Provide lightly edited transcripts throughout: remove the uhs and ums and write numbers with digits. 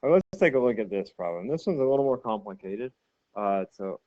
Well, let's take a look at this problem. This one's a little more complicated. So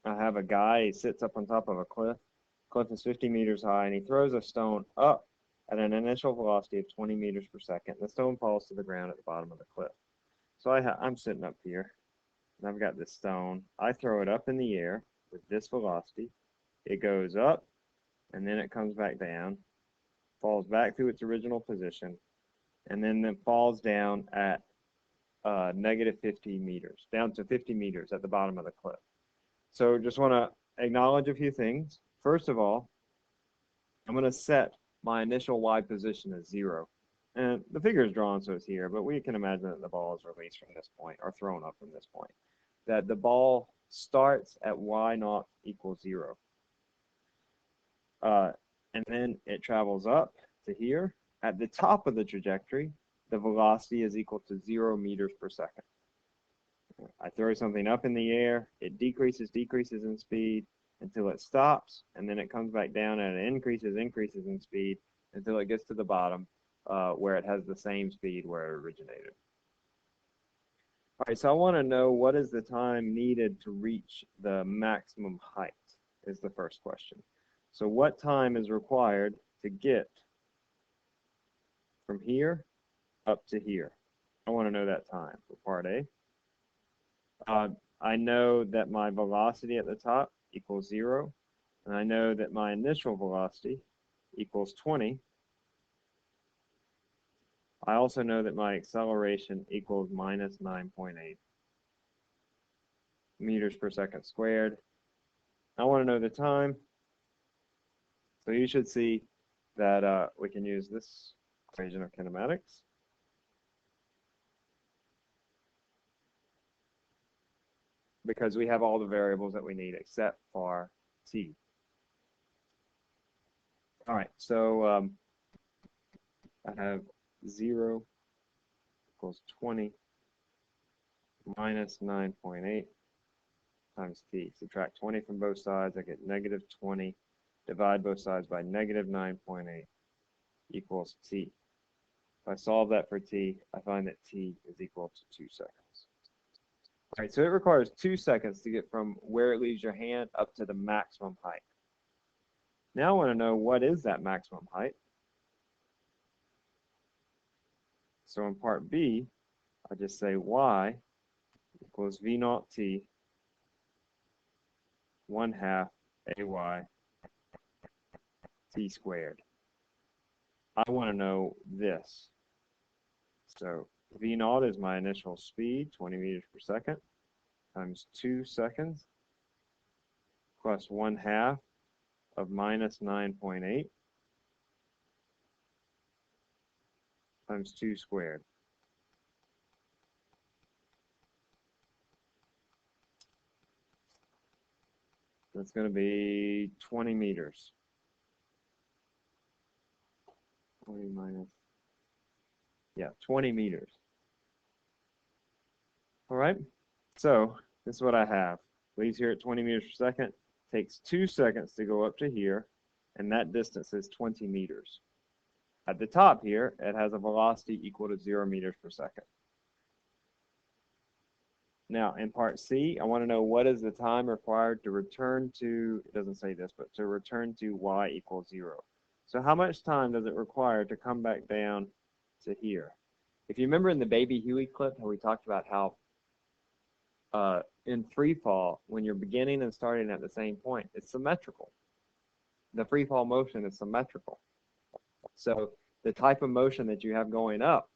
I have a guy, he sits up on top of a cliff. Cliff is 50 meters high, and he throws a stone up at an initial velocity of 20 meters per second. The stone falls to the ground at the bottom of the cliff. So I'm sitting up here, and I've got this stone. I throw it up in the air with this velocity. It goes up, and then it comes back down, falls back to its original position, and then it falls down at negative 50 meters, down to 50 meters at the bottom of the cliff. So just want to acknowledge a few things. First of all, I'm going to set my initial Y position as 0. And the figure is drawn so it's here, but we can imagine that the ball is released from this point or thrown up from this point. That the ball starts at Y0 equals 0. And then it travels up to here. At the top of the trajectory, the velocity is equal to 0 meters per second. I throw something up in the air, it decreases in speed until it stops, and then it comes back down and it increases in speed until it gets to the bottom where it has the same speed where it originated. All right, so I want to know what is the time needed to reach the maximum height is the first question. So what time is required to get from here up to here? I want to know that time for part A. I know that my velocity at the top equals 0, and I know that my initial velocity equals 20. I also know that my acceleration equals minus 9.8 meters per second squared. I want to know the time. So you should see that we can use this equation of kinematics. Because we have all the variables that we need except for t. All right, so I have 0 equals 20 minus 9.8 times t. Subtract 20 from both sides, I get negative 20. Divide both sides by negative 9.8 equals t. If I solve that for t, I find that t is equal to 2 seconds. All right, so it requires 2 seconds to get from where it leaves your hand up to the maximum height. Now I want to know what is that maximum height. So in part B, I just say y equals v0 t 1/2 ay t squared. I want to know this. So v0 is my initial speed, 20 meters per second, times 2 seconds, plus 1/2 of minus 9.8 times 2 squared. That's going to be 20 meters. 20 minus, yeah, 20 meters. All right, so this is what I have. Leaves here at 20 meters per second, takes 2 seconds to go up to here, and that distance is 20 meters. At the top here, it has a velocity equal to 0 meters per second. Now, in part C, I want to know what is the time required to return to, it doesn't say this, but to return to y equals 0. So how much time does it require to come back down to here? If you remember in the Baby Huey clip, how we talked about how in free fall, when you're beginning and starting at the same point, it's symmetrical. The free fall motion is symmetrical. So the type of motion that you have going up,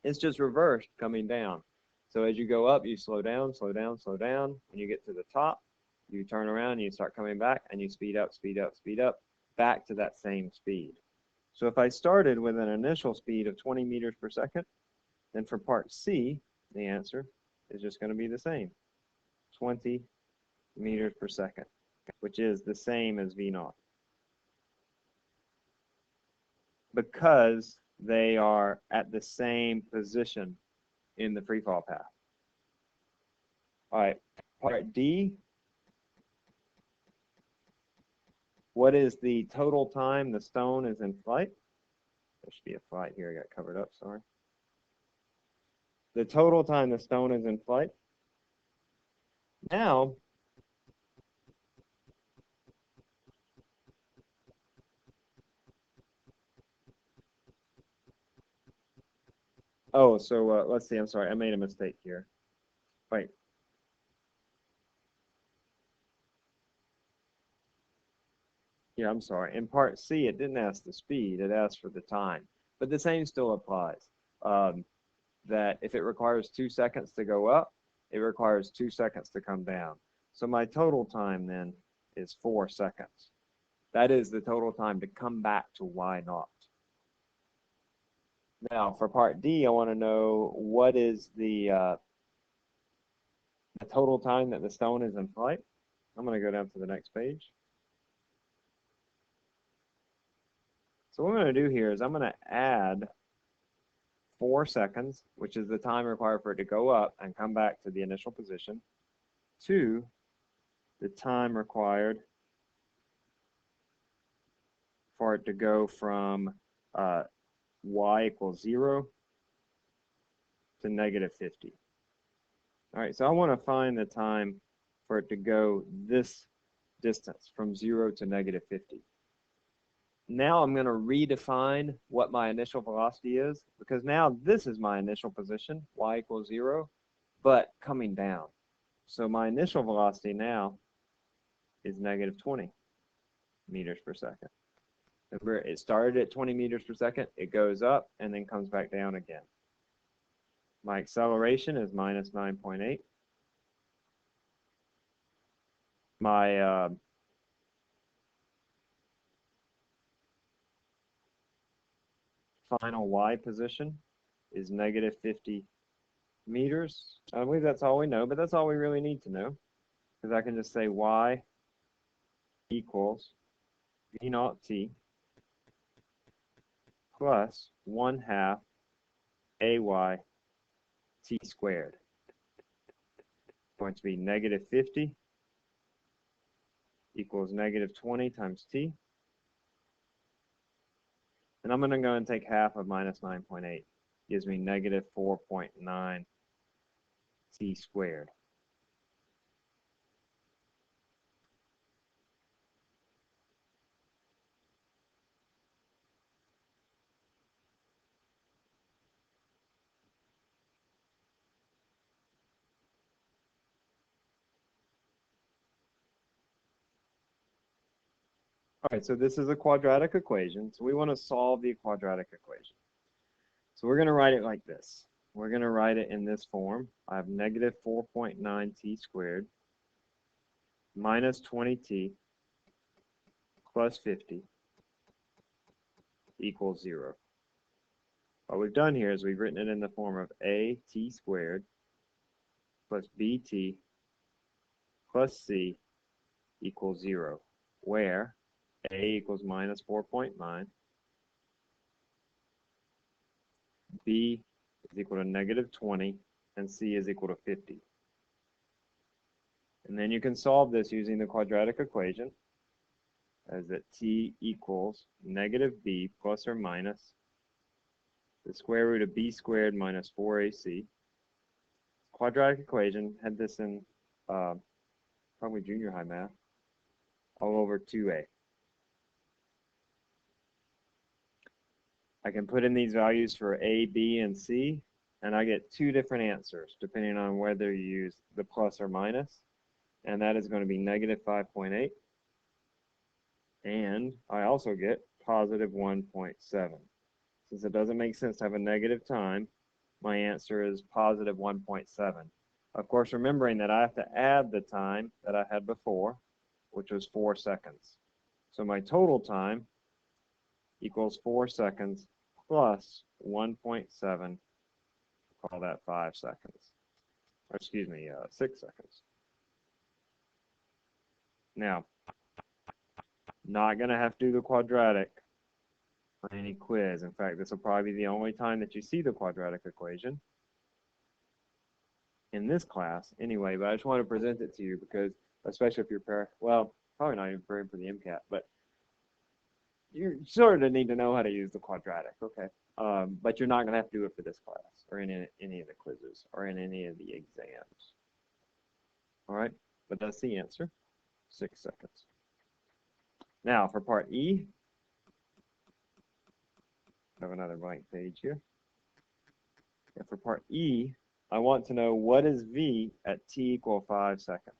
it's just reversed coming down. So as you go up, you slow down, slow down, slow down. When you get to the top, you turn around and you start coming back and you speed up, speed up, speed up, back to that same speed. So if I started with an initial speed of 20 meters per second, then for part C, the answer is just going to be the same, 20 meters per second, which is the same as V0. Because they are at the same position in the free fall path. All right, part D. What is the total time the stone is in flight? There should be a flight here, I got covered up, sorry. the total time the stone is in flight. Now, oh, so let's see, I'm sorry, I made a mistake here. Wait. Yeah, I'm sorry. In part C, it didn't ask the speed, it asked for the time. But the same still applies. That if it requires 2 seconds to go up, it requires 2 seconds to come down. So my total time then is 4 seconds. That is the total time to come back to y naught. Now for part D, I want to know what is the total time that the stone is in flight. I'm going to go down to the next page. So what I'm going to do here is I'm going to add 4 seconds, which is the time required for it to go up and come back to the initial position, to the time required for it to go from y equals 0 to negative 50. All right, so I want to find the time for it to go this distance from 0 to negative 50. Now I'm going to redefine what my initial velocity is, because now this is my initial position, y equals 0, but coming down. So my initial velocity now is negative 20 meters per second. Remember, it started at 20 meters per second, it goes up and then comes back down again. My acceleration is minus 9.8. My final y position is negative 50 meters. I believe that's all we know, but that's all we really need to know, because I can just say y equals v naught t plus 1/2 ay t squared. It's going to be negative 50 equals negative 20 times t. And I'm going to go and take half of minus 9.8. Gives me negative 4.9 t squared. All right, so this is a quadratic equation. So we want to solve the quadratic equation. So we're going to write it like this. We're going to write it in this form. I have negative 4.9 t squared minus 20t plus 50 equals 0. What we've done here is we've written it in the form of a t squared plus bt plus c equals 0, where a equals minus 4.9, b is equal to negative 20, and c is equal to 50. And then you can solve this using the quadratic equation, as that t equals negative b plus or minus the square root of b squared minus 4ac. Quadratic equation, had this in probably junior high math, all over 2a. I can put in these values for a, b, and c, and I get 2 different answers depending on whether you use the plus or minus, and that is going to be negative 5.8, and I also get positive 1.7. Since it doesn't make sense to have a negative time, my answer is positive 1.7. Of course, remembering that I have to add the time that I had before, which was 4 seconds. So my total time equals 4 seconds plus 1.7, call that 5 seconds. Or excuse me, 6 seconds. Now, not going to have to do the quadratic on any quiz. In fact, this will probably be the only time that you see the quadratic equation in this class anyway, but I just want to present it to you because, especially if you're well, probably not even preparing for the MCAT, but you sort of need to know how to use the quadratic, okay? but you're not going to have to do it for this class or in any of the quizzes or in any of the exams. All right, but that's the answer, 6 seconds. Now for part E, I have another blank page here. And for part E, I want to know what is V at t equal 5 seconds.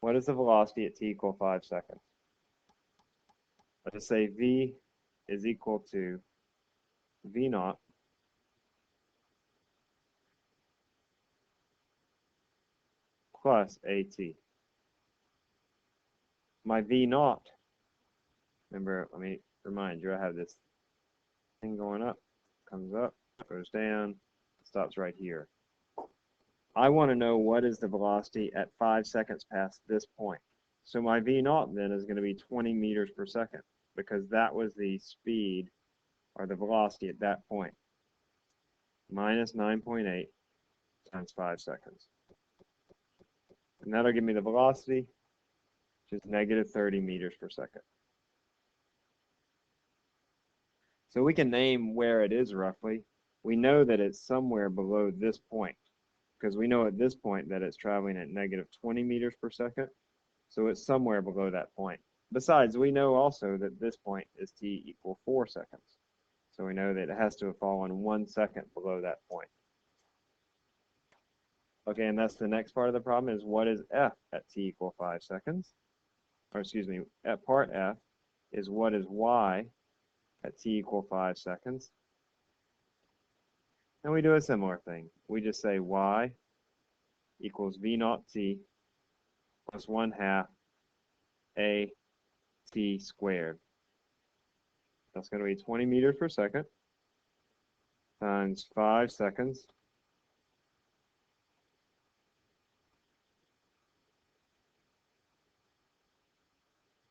What is the velocity at t equal 5 seconds? Let's say V is equal to V naught plus AT. My V naught, remember, let me remind you, I have this thing going up, comes up, goes down, stops right here. I want to know what is the velocity at 5 seconds past this point. So my V naught then is going to be 20 meters per second because that was the speed or the velocity at that point. Minus 9.8 times 5 seconds. And that'll give me the velocity, which is negative 30 meters per second. So we can name where it is roughly. We know that it's somewhere below this point because we know at this point that it's traveling at negative 20 meters per second. So it's somewhere below that point. Besides, we know also that this point is t equal 4 seconds. So we know that it has to have fallen 1 second below that point. Okay, and that's the next part of the problem is what is f at t equal 5 seconds? Or excuse me, at part F is what is y at t equal 5 seconds. And we do a similar thing. We just say y equals v naught t plus 1/2 a t squared. That's going to be 20 meters per second times 5 seconds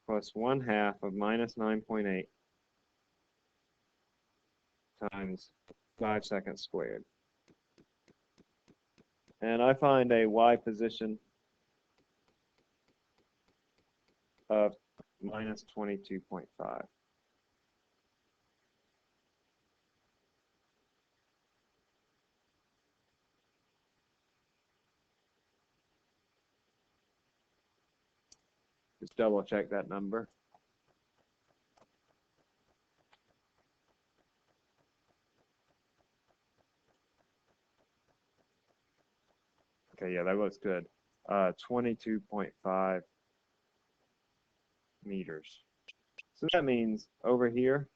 plus 1/2 of minus 9.8 times 5 seconds squared. And I find a y position of minus 22.5. Just double check that number. Okay, yeah, that looks good. 22.5 meters. So that means over here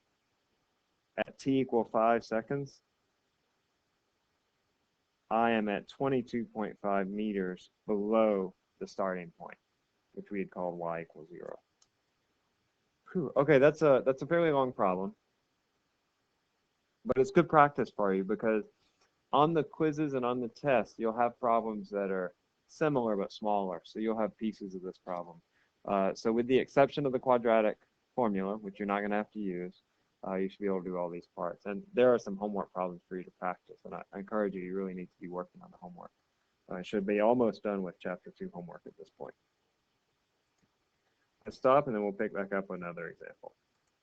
at t equal 5 seconds, I am at 22.5 meters below the starting point, which we had called y equals 0. Whew. Okay, that's a fairly long problem, but it's good practice for you because on the quizzes and on the tests, you'll have problems that are similar but smaller. So you'll have pieces of this problem. So with the exception of the quadratic formula, which you're not going to have to use, you should be able to do all these parts. And there are some homework problems for you to practice. And I encourage you, you really need to be working on the homework. I should be almost done with Chapter 2 homework at this point. Let's stop and then we'll pick back up another example.